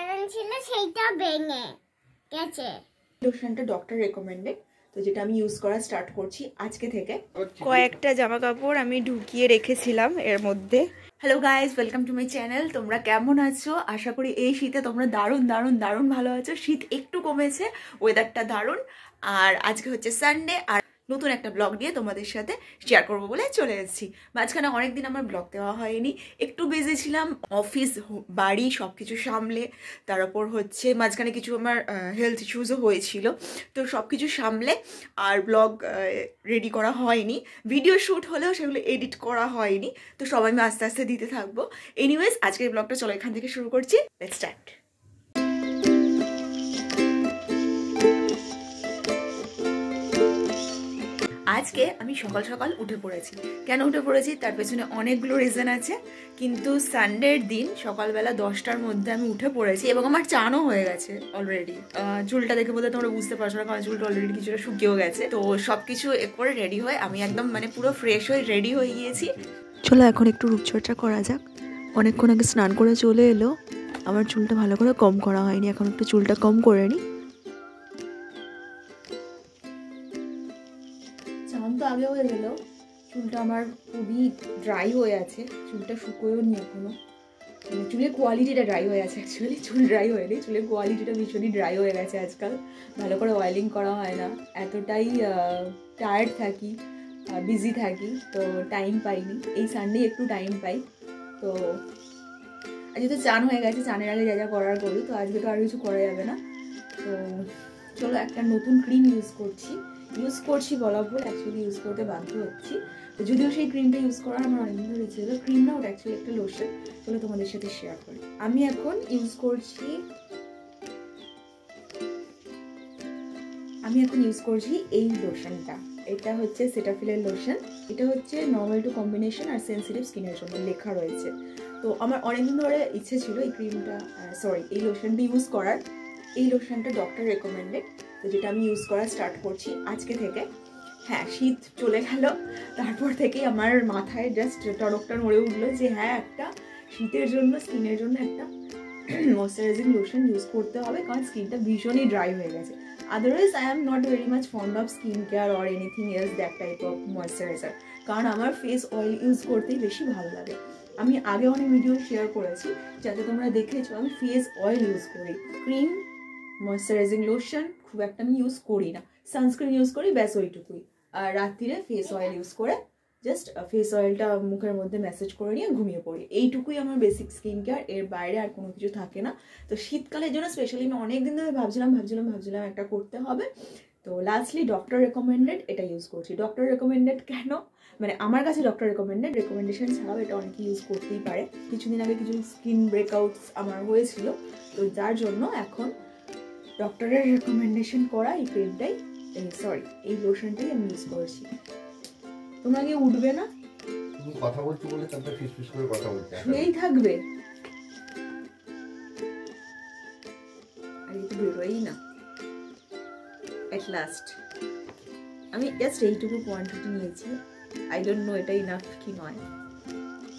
Iron ছিল সেইটা ভেঙে গেছে। লোশনটা ডক্টর রেকমেন্ডেড, তো যেটা আমি ইউজ করা স্টার্ট করছি আজকে থেকে। কয়েকটা জামা কাপড় আমি ঢুকিয়ে রেখেছিলাম এর মধ্যে। Hello guys, welcome to my channel. তোমরা কেমন আছো? আশা করি এই শীতে তোমরা দারুণ দারুণ দারুণ ভালো আছো। শীত একটু কমেছে, ওয়েদারটা দারুণ। আর আজকে হচ্ছে সানডে, আর নতুন একটা ব্লগ নিয়ে তোমাদের সাথে শেয়ার করবো বলে চলে এসেছি। মাঝখানে অনেকদিন আমার ব্লগ দেওয়া হয়নি, একটু বিজি ছিলাম অফিস বাড়ি সব কিছু সামলে। তার উপর হচ্ছে মাঝখানে কিছু আমার হেলথ ইস্যুসও হয়েছিল, তো সব কিছু সামলে আর ব্লগ রেডি করা হয়নি। ভিডিও শ্যুট হলেও সেগুলো এডিট করা হয়নি, তো সবাই আমি আস্তে আস্তে দিতে থাকবো। এনিওয়েজ, আজকের ব্লগটা চলো এখান থেকে শুরু করছি। Let's start. আজকে আমি সকাল সকাল উঠে পড়েছি। কেন উঠে পড়েছি তার পেছনে অনেকগুলো রিজন আছে, কিন্তু সানডের দিন সকালবেলা 10টার মধ্যে আমি উঠে পড়েছি এবং আমার চানও হয়ে গেছে অলরেডি। চুলটা দেখে বোধহয় তোমরা বুঝতে পারছো না, কারণ চুলটা অলরেডি কিছুটা শুকিয়েও গেছে। তো সবকিছু করে রেডি হয়ে আমি একদম পুরো ফ্রেশ হয়ে রেডি হয়ে গিয়েছি। চলো এখন একটু রূপচর্চা করা যাক। অনেকক্ষণ আগে স্নান করে চলে এলো, আমার চুলটা ভালো করে কম করা হয়নি, এখন একটু চুলটা কম করে নিই। চান তো আগে হয়ে গেল, চুলটা আমার খুবই ড্রাই হয়ে আছে, চুলটা শুকোয়ও নি এখনো। চুলের কোয়ালিটিটা ড্রাই হয়ে আছে, অ্যাকচুয়ালি চুল ড্রাই হয়নি, চুলের কোয়ালিটিটা ভীষণই ড্রাই হয়ে গেছে আজকাল। ভালো করে অয়েলিং করা হয় না, এতটাই টায়ার্ড থাকি, বিজি থাকি, তো টাইম পাইনি। এই সানডে একটু টাইম পাই। তো আজকে তো চান হয়ে গেছে, চানের আগে যা যা করার করি, তো আজকে তো আর কিছু করা যাবে না। তো চলো, একটা নতুন ক্রিম ইউজ করছি বলা ভুল, অ্যাকচুয়ালি ইউজ করতে বাধ্য হচ্ছি। তো যদিও সেই ক্রিমটা ইউজ করার আমার অনেকদিন ধরে ইচ্ছে ছিল, ক্রিম না, ওটা অ্যাকচুয়ালি একটা লোশন। চলো তোমাদের সাথে শেয়ার করি। আমি এখন ইউজ করছি এই লোশনটা। এটা হচ্ছে সেটাফিলের লোশন। এটা হচ্ছে নর্মাল টু কম্বিনেশন আর সেন্সিটিভ স্কিনের জন্য লেখা রয়েছে। তো আমার অনেকদিন ধরে ইচ্ছে ছিল এই লোশনটা ইউজ করার। এই লোশনটা ডক্টর রেকমেন্ডেড, তো যেটা আমি ইউজ করা স্টার্ট করছি আজকে থেকে। হ্যাঁ, শীত চলে গেল, তারপর থেকেই আমার মাথায় জাস্ট টনকটা নড়ে উঠলো যে হ্যাঁ, একটা শীতের জন্য স্কিনের জন্য একটা ময়শ্চারাইজিং লোশন ইউজ করতে হবে, কারণ স্কিনটা ভীষণই ড্রাই হয়ে গেছে। Otherwise I am not very much fond of skin care or anything else that type of moisturiser, কারণ আমার ফেস অয়েল ইউজ করতেই বেশি ভালো লাগে। আমি আগে অনেক ভিডিও শেয়ার করেছি, যাতে তোমরা দেখেছো আমি ফেস অয়েল ইউজ করি। ক্রিম, ময়শ্চারাইজিং লোশন খুব একটা আমি ইউজ করি না, সানস্ক্রিন ইউজ করি, ব্যাস ওইটুকুই। আর রাত্রিরে ফেস অয়েল ইউজ করে জাস্ট ফেস অয়েলটা মুখের মধ্যে ম্যাসেজ করে নিয়ে ঘুমিয়ে পড়ি। এইটুকুই আমার বেসিক স্কিন কেয়ার, এর বাইরে আর কোনো কিছু থাকে না। তো শীতকালের জন্য স্পেশালি আমি অনেকদিন ধরে ভাবছিলাম একটা করতে হবে। তো লাস্টলি ডক্টর রেকমেন্ডেড এটা ইউজ করছি। ডক্টর রেকমেন্ডেড কেন, আমার কাছে ডক্টর রেকমেন্ডেশন ছাড়াও এটা অনেকে ইউজ করতেই পারে। কিছুদিন আগে কিছু স্কিন ব্রেকআউটস আমার হয়েছিল, তো যার জন্য এখন ডক্টরের রেকমেন্ডেশন করা এই ক্রিমটাই, এই লোশনটাই আমি ইউজ করছি। তোমরা কি উঠবে না? তুমি কথা বলছো বলে তারপরে ফিসফিস করে কথা বলছো, শুয়েই থাকবে? আর এই তো বেরোই না। এট লাস্ট আমি জাস্ট এইটুকু কোয়ান্টিটি নিয়েছি। আই ডোন্ট নো এটা ইনাফ কি নয়,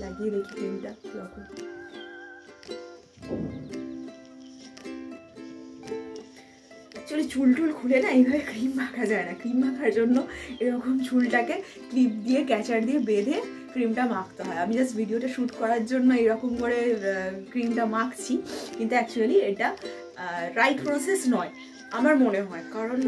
লাগিয়ে দেখি ক্রিমটা কিরকম। অ্যাকচুয়ালি চুল টুল খুলে না এইভাবে ক্রিম মাখা যায় না। ক্রিম মাখার জন্য এরকম চুলটাকে ক্লিপ দিয়ে ক্যাচার দিয়ে বেঁধে ক্রিমটা মাখতে হয়। আমি জাস্ট ভিডিওটা শ্যুট করার জন্য এরকম করে ক্রিমটা মাখছি, কিন্তু অ্যাকচুয়ালি এটা রাইট প্রসেস নয় আমার মনে হয়, কারণ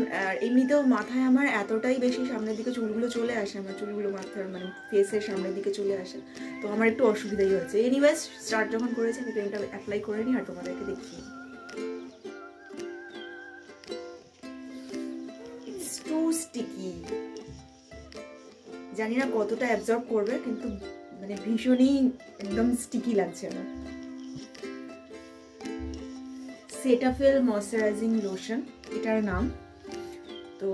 এমনিতেও মাথায় আমার এতটাই বেশি সামনের দিকে চুলগুলো চলে আসে, আমার চুলগুলো মাথার ফেসের সামনের দিকে চলে আসে, তো আমার একটু অসুবিধাই হচ্ছে। এনিওয়েজ, স্টার্ট যখন করেছি আমি ক্রিমটা অ্যাপ্লাই করে নিই আর তোমাদেরকে দেখিয়ে। টু স্টিকি, জানি না কতটা অ্যাবজর্ব করবে, কিন্তু ভীষণই একদম স্টিকি লাগছে আমার। সেটাফিল ময়শ্চারাইজিং লোশন এটার নাম। তো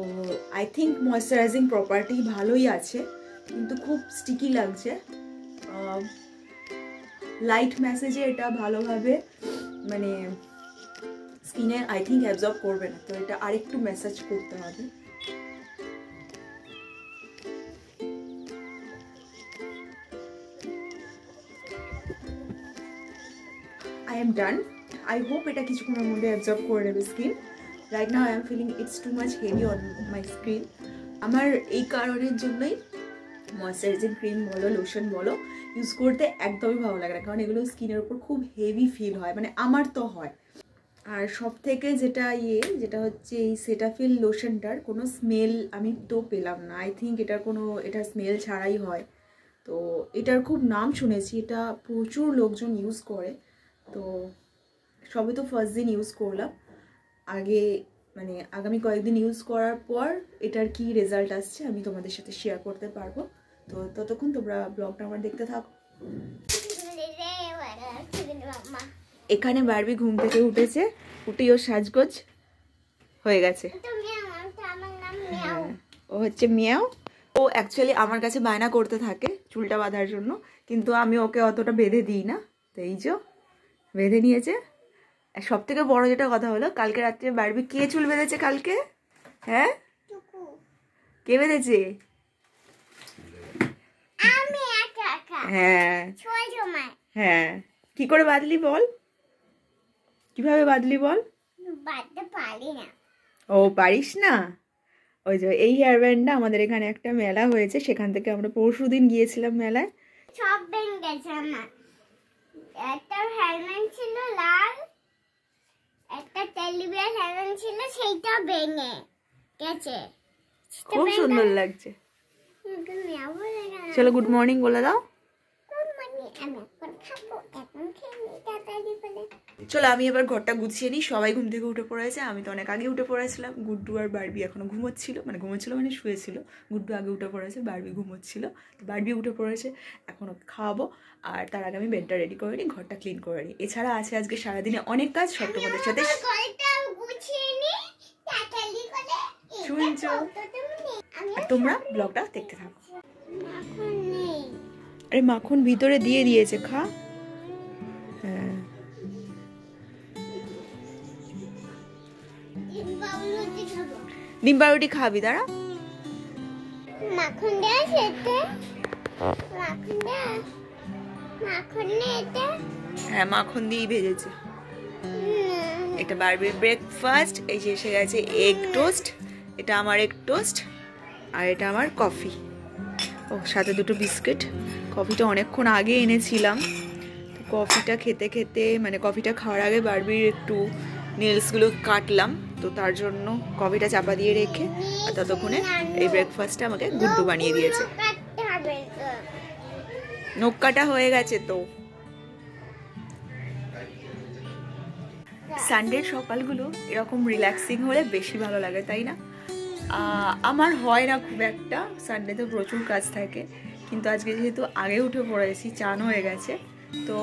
আই থিঙ্ক ময়শ্চারাইজিং প্রপার্টি ভালোই আছে, কিন্তু খুব স্টিকি লাগছে। লাইট ম্যাসেজে এটা ভালোভাবে স্কিনে আই থিঙ্ক অ্যাবজর্ব করবে না, তো এটা আরেকটু ম্যাসাজ করতে হবে। I am done. I hope এটা কিছুক্ষণের মধ্যে অ্যাবজর্ব করে নেবে স্কিন। Right now I am feeling it's too much heavy on my skin. আমার এই কারণের জন্যই ময়শ্চারাইজিং ক্রিম বলো লোশন বলো ইউজ করতে একদমই ভালো লাগে না, কারণ এগুলো স্কিনের উপর খুব হেভি ফিল হয়, মানে আমার তো হয়। আর সব থেকে যেটা হচ্ছে এই সেটাফিল লোশনটার কোনো স্মেল আমি তো পেলাম না। আই থিঙ্ক এটার স্মেল ছাড়াই হয়। তো এটার খুব নাম শুনেছি, এটা প্রচুর লোকজন ইউজ করে। তো সবে তো ফার্স্ট দিন ইউজ করলাম, আগামী কয়েকদিন ইউজ করার পর এটার কি রেজাল্ট আসছে আমি তোমাদের সাথে শেয়ার করতে পারবো। তো ততক্ষণ তোমরা ব্লগটা আমার দেখতে থাকো। এখানে বারবি ঘুম থেকে উঠেছে, উঠেই ওর সাজগোজ হয়ে গেছে। ও হচ্ছে মিয়াও। ও অ্যাকচুয়ালি আমার কাছে বায়না করতে থাকে চুলটা বাঁধার জন্য, কিন্তু আমি ওকে অতটা বেঁধে দিই না। তো এই যে বেঁধে নিয়েছে। সব থেকে বড় যেটা কথা হলো, কালকে রাত্রে বারবি কে চুল বেঁধেছে কালকে? হ্যাঁ, কে বেঁধেছে? হ্যাঁ হ্যাঁ, কি করে বাঁধলি বল, কিভাবে বাঁধলি বল? ও পারিস না? ওই যে এই হেয়ার ব্যান্ডটা আমাদের এখানে একটা মেলা হয়েছে, সেখান থেকে আমরা পরশুদিন গিয়েছিলাম মেলায়। সব ভেঙে গেছে আমার। একটা হেয়ারব্যান্ড ছিল লাল, একটা টেলিবিয়ার হেয়ারব্যান্ড ছিল, সেইটাও ভেঙে গেছে। খুব সুন্দর লাগছে। চলো গুড মর্নিং বলে দাও। চলো আমি এবার ঘরটা গুছিয়ে নিই। সবাই ঘুম থেকে উঠে পড়েছে, আমি তো অনেক আগে উঠে পড়েছিলাম। গুড্ডু আর বারবি এখনো ঘুমোচ্ছিল মানে শুয়েছিল। গুড্ডু আগে উঠে পড়েছে, বারবি ঘুমোচ্ছিল। বারবি উঠে পড়েছে, এখন ওকে খাওয়াবো। আর তার আগে আমি বেডটা রেডি করে নিই, ঘরটা ক্লিন করে নিই। এছাড়া আছে আজকে সারাদিনে অনেক কাজ, সব তোমাদের সাথে শুনছো। আর তোমরা ব্লগটা দেখতে থাকো। আরে মাখন ভিতরে দিয়ে দিয়েছে, খা। হ্যাঁ, ডিম পাউরুটি খাবি? দাঁড়া, মাখন দেয়া সেটা, মাখন দেয়া, মাখন নেই এটা। হ্যাঁ মাখন দিয়েই ভেজেছে। এটা বারবির ব্রেকফাস্ট। এই যে এসে গেছে এগ টোস্ট, এটা আমার এগ টোস্ট, আর এটা আমার কফি। ও সাথে দুটো বিস্কিট। কফিটা অনেকক্ষণ আগে এনেছিলাম। তো কফিটা খেতে খেতে কফিটা খাওয়ার আগে বারবির একটু নেলসগুলো কাটলাম, তো তার জন্য কফিটা চাপা দিয়ে রেখে আর ততক্ষণে এই ব্রেকফাস্টটা আমাকে গুড্ডু বানিয়ে দিয়েছে। নখ কাটা হয়ে গেছে। তো সানডের সকালগুলো এরকম রিল্যাক্সিং হলে বেশি ভালো লাগে, তাই না? আমার হয় না খুব একটা, সানডেতে প্রচুর কাজ থাকে, কিন্তু আজকে যেহেতু আগে উঠে পড়েছি, চান হয়ে গেছে, তো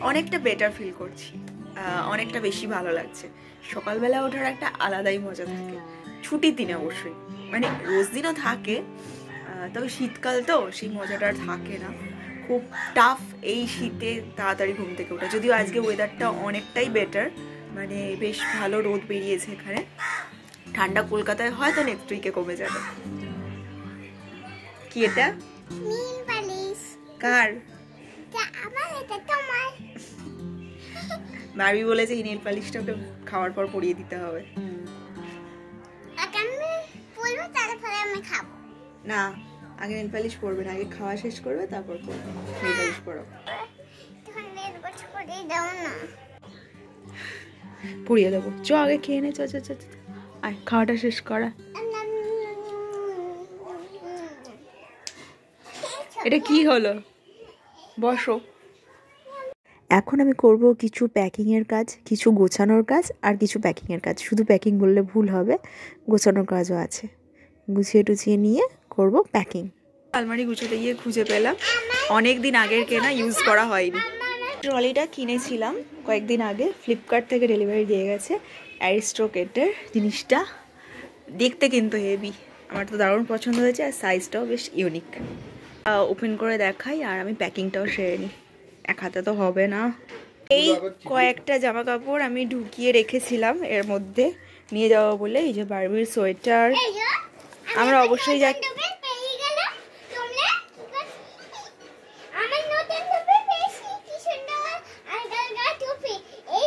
অনেকটা বেটার ফিল করছি, অনেকটা বেশি ভালো লাগছে। সকালবেলা ওঠার একটা আলাদাই মজা থাকে, ছুটির দিনে অবশ্যই, রোজ দিনও থাকে, তবে শীতকাল তো সেই মজাটা থাকে না। খুব টাফ এই শীতে তাড়াতাড়ি ঘুম থেকে ওঠা, যদিও আজকে ওয়েদারটা অনেকটাই বেটার, বেশ ভালো রোদ বেরিয়েছে এখানে। ঠান্ডা কলকাতায় হয়তো নেক্সট উইকে কমে যাবে। কি এটা? নীল পালিশ। কার? আমার, এটা তোমার। বারবি বলেছে এই নেল পালিশটা ওকে খাওয়ার পর পরিয়ে দিতে হবে। আমি বলবো তারপরে আমি খাবো। না, আগে নেল পালিশ পরবে না, আগে খাওয়া শেষ করবে তারপর পরবে। নেল পালিশ পরো। তখন নেল পালিশ পরিয়ে দাও না। পরিয়ে দেবো, চ আগে খেয়ে নে, চ চ চ। আয় খাওয়াটা শেষ করা। এটা কি হলো? বসো। এখন আমি করব কিছু প্যাকিংয়ের কাজ, কিছু গোছানোর কাজ, আর কিছু প্যাকিংয়ের কাজ। শুধু প্যাকিং বললে ভুল হবে, গোছানোর কাজও আছে। গুছিয়ে টুছিয়ে নিয়ে করব প্যাকিং। আলমারি গুছোতে গিয়ে খুঁজে পেলাম অনেক দিন আগের কেনা, ইউজ করা হয়নি। ট্রলিটা কিনেছিলাম কয়েকদিন আগে, ফ্লিপকার্ট থেকে ডেলিভারি দিয়ে গেছে। অ্যারিস্টোক্রেটের জিনিসটা দেখতে কিন্তু হেভি, আমার তো দারুণ পছন্দ হয়েছে, আর সাইজটাও বেশ ইউনিক। ওপেন করে দেখাই, আর আমি প্যাকিংটাও সেরে নিই, এক হাতে তো হবে না। এই কয়েকটা জামা কাপড় আমি ঢুকিয়ে রেখেছিলাম এর মধ্যে নিয়ে যাবো বলে। এই যে বারবির সোয়েটার, আমরা অবশ্যই যাচ্ছি। আমার নতুন টুপি পেয়েছি, কি সুন্দর, আর গালগা টুপি। এই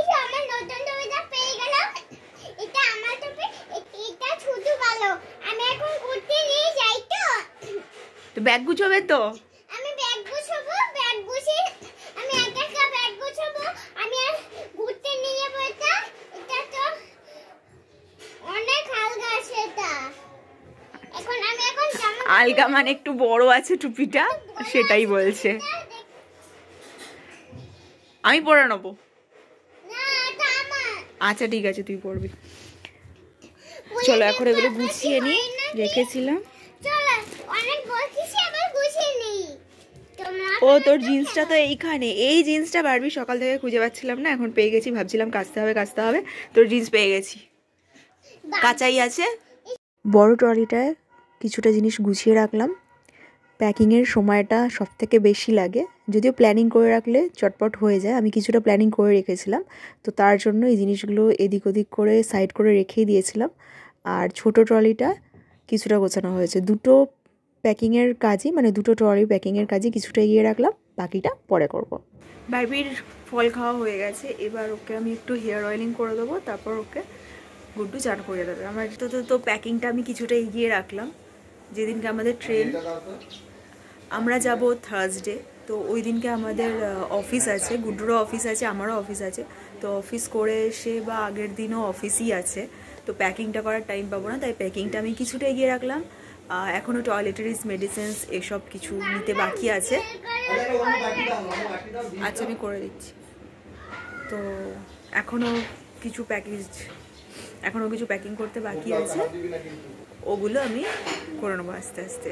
ব্যাগ গুছাবে তো? আমি ব্যাগ গুছাবো, ব্যাগ গুছিয়ে আমি একা একা ব্যাগ গুছাবো। আমি আর ঘুরতে নিয়ে যাবো। এটা তো অনেক আলগা আছে এটা। এখন জামা আলগা মানে একটু বড় আছে টুপিটা, সেটাই বলছে। আমি পরে নেবো। না, এটা আমার। আচ্ছা ঠিক আছে, তুই পরবি। চলো এখন এগুলো গুছিয়ে নিই, রেখেছিলাম। চলো, অনেক বলছিস আবার গুছিয়ে নেই। তোমরা ও তোর জিন্সটা তো এইখানে, এই জিন্সটা বারবি সকাল থেকে খুঁজে পাচ্ছিলাম না, এখন পেয়ে গেছি। ভাবছিলাম কাচতে হবে, তোর জিন্স পেয়ে গেছি, কাঁচাই আছে। বড় ট্রলিটায় কিছুটা জিনিস গুছিয়ে রাখলাম। প্যাকিংয়ের সময়টা সব থেকে বেশি লাগে, যদিও প্ল্যানিং করে রাখলে চটপট হয়ে যায়। আমি কিছুটা প্ল্যানিং করে রেখেছিলাম, তো তার জন্য এই জিনিসগুলো এদিক ওদিক করে সাইড করে রেখেই দিয়েছিলাম। আর ছোট ট্রলিটা কিছুটা গোছানো হয়েছে। দুটো প্যাকিংয়ের কাজই, মানে দুটো ট্রলি প্যাকিংয়ের কাজই কিছুটা এগিয়ে রাখলাম, বাকিটা পরে করব। বারবির ফল খাওয়া হয়ে গেছে, এবার ওকে আমি একটু হেয়ার অয়েলিং করে দেবো, তারপর ওকে গুড্ডু চান করে দেবে। আমার তো প্যাকিংটা আমি কিছুটা এগিয়ে রাখলাম। যেদিনকে আমাদের ট্রেন, আমরা যাব থার্সডে, তো ওই দিনকে আমাদের অফিস আছে, গুড্ডুরও অফিস আছে, আমারও অফিস আছে। তো অফিস করে এসে বা আগের দিনও অফিসই আছে, তো প্যাকিংটা করার টাইম পাবো না, তাই প্যাকিংটা আমি কিছুটা এগিয়ে রাখলাম। এখনও টয়লেটারিজ, মেডিসিনস এসব কিছু নিতে বাকি আছে। আচ্ছা আমি করে দিচ্ছি। তো এখনও কিছু প্যাকিং করতে বাকি আছে, ওগুলো আমি করে নেবো আস্তে আস্তে।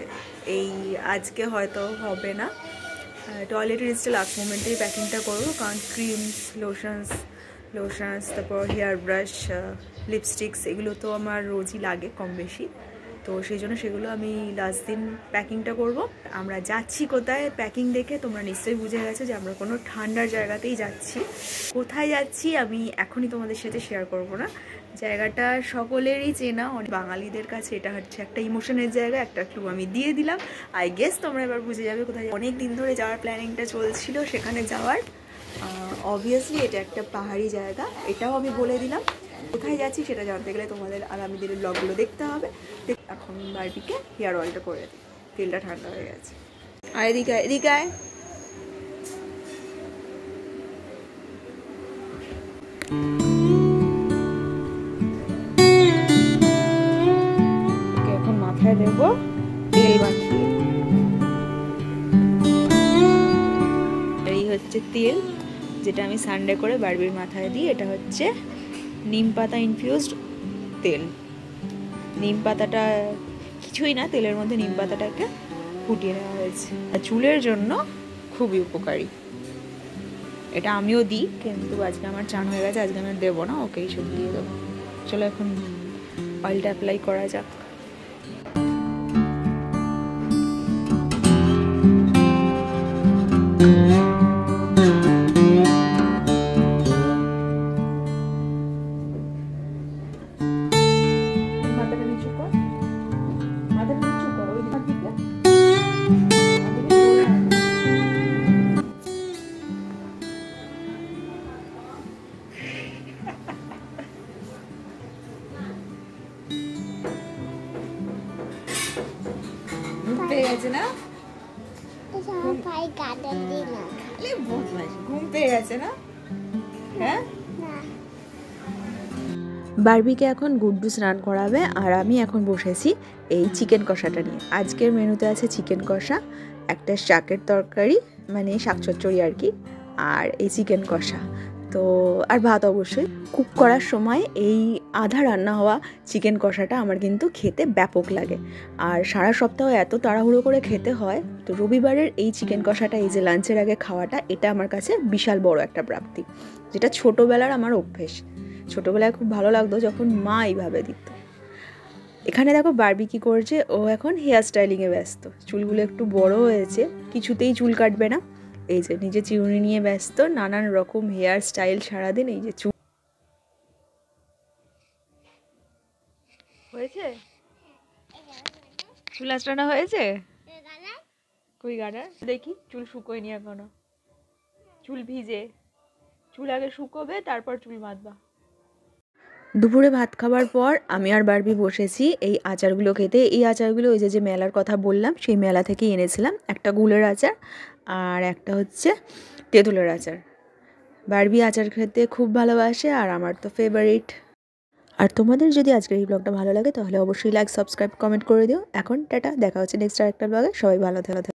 এই আজকে হয়তো হবে না, টয়লেটারিজটা লাস্ট মোমেন্টেই প্যাকিংটা করবো, কারণ ক্রিমস, লোশনস, তারপর হেয়ার ব্রাশ, লিপস্টিক্স, এগুলো তো আমার রোজই লাগে কম বেশি। তো সেই জন্য সেগুলো আমি লাস্ট দিন প্যাকিংটা করব। আমরা যাচ্ছি কোথায়, প্যাকিং দেখে তোমরা নিশ্চয়ই বুঝে গেছো যে আমরা কোনো ঠান্ডার জায়গাতেই যাচ্ছি। কোথায় যাচ্ছি আমি এখনই তোমাদের সাথে শেয়ার করব না। জায়গাটা সকলেরই চেনা, অনেক বাঙালিদের কাছে এটা হচ্ছে একটা ইমোশনের জায়গা। একটা ক্লু আমি দিয়ে দিলাম, আই গেস তোমরা এবার বুঝে যাবে কোথায়। অনেক দিন ধরে যাওয়ার প্ল্যানিংটা চলছিল সেখানে যাওয়ার। অবভিয়াসলি এটা একটা পাহাড়ি জায়গা, এটাও আমি বলে দিলাম। কোথায় যাচ্ছি সেটা জানতে গেলে তোমাদের আগামী দিনের ব্লগগুলো দেখতে হবে। এখন বারবিকে হেয়ার অয়েলটা করে দিই, তেলটা ঠান্ডা হয়ে গেছে। আর এদিকে আয়। এখন মাথায় দেবো তেল মাখিয়ে। এই হচ্ছে তেল, যেটা আমি সানডে করে বারবির মাথায় দিই। এটা হচ্ছে নিম পাতা ইনফিউজড তেল। নিম পাতাটা কিছুই না, তেলের মধ্যে নিম পাতাটাকে ফুটিয়ে নেওয়া হয়েছে। আর চুলের জন্য খুবই উপকারী। এটা আমিও দিই, কিন্তু আজকে আমার চান হয়ে গেছে, আজকে আমি দেবো না, ওকেই সব দিয়ে দেবো। চলো এখন অয়েলটা অ্যাপ্লাই করা যাক। ঘুম পেয়ে গেছে না? হ্যাঁ, বারবিকে এখন গুড্ডু স্নান করাবে, আর আমি এখন বসেছি এই চিকেন কষাটা নিয়ে। আজকের মেনুতে আছে চিকেন কষা, একটা শাকের তরকারি, মানে শাক চচ্চড়ি আর কি, আর এই চিকেন কষা। তো আর ভাত অবশ্যই। কুক করার সময় এই আধা রান্না হওয়া চিকেন কষাটা আমার কিন্তু খেতে ব্যাপক লাগে। আর সারা সপ্তাহ এত তাড়াহুড়ো করে খেতে হয়, তো রবিবারের এই চিকেন কষাটা, এই যে লাঞ্চের আগে খাওয়াটা, এটা আমার কাছে বিশাল বড় একটা প্রাপ্তি, যেটা ছোটোবেলার আমার অভ্যেস। ছোটোবেলায় খুব ভালো লাগতো যখন মা এইভাবে দিত। এখানে দেখো বারবি কী করছে, ও এখন হেয়ার স্টাইলিংয়ে ব্যস্ত। চুলগুলো একটু বড় হয়েছে, কিছুতেই চুল কাটবে না। এই যে নিজে চিরুনি নিয়ে ব্যস্ত, নানান রকম হেয়ার স্টাইল সারাদিন। এই যে চুল হয়েছে, চুল আঁচড়ানো হয়েছে। কই গাডার দেখি, চুল শুকোয়নি এখনো, চুল ভিজে, চুল আগে শুকোবে তারপর চুল বাঁধবা। দুপুরে ভাত খাবার পর আমি আর বারবি বসেছি এই আচারগুলো খেতে। এই আচারগুলো ওই যে মেলার কথা বললাম সেই মেলা থেকেই এনেছিলাম, একটা গুড়ের আচার আর একটা হচ্ছে তেঁতুলের আচার। বারবি আচার খেতে খুব ভালোবাসে আর আমার তো ফেভারিট। আর তোমাদের যদি আজকের এই ব্লগটা ভালো লাগে তাহলে অবশ্যই লাইক, সাবস্ক্রাইব, কমেন্ট করে দিও। এখন টাটা, দেখা হচ্ছে নেক্সট আরেকটা ব্লগে। সবাই ভালো থেকো।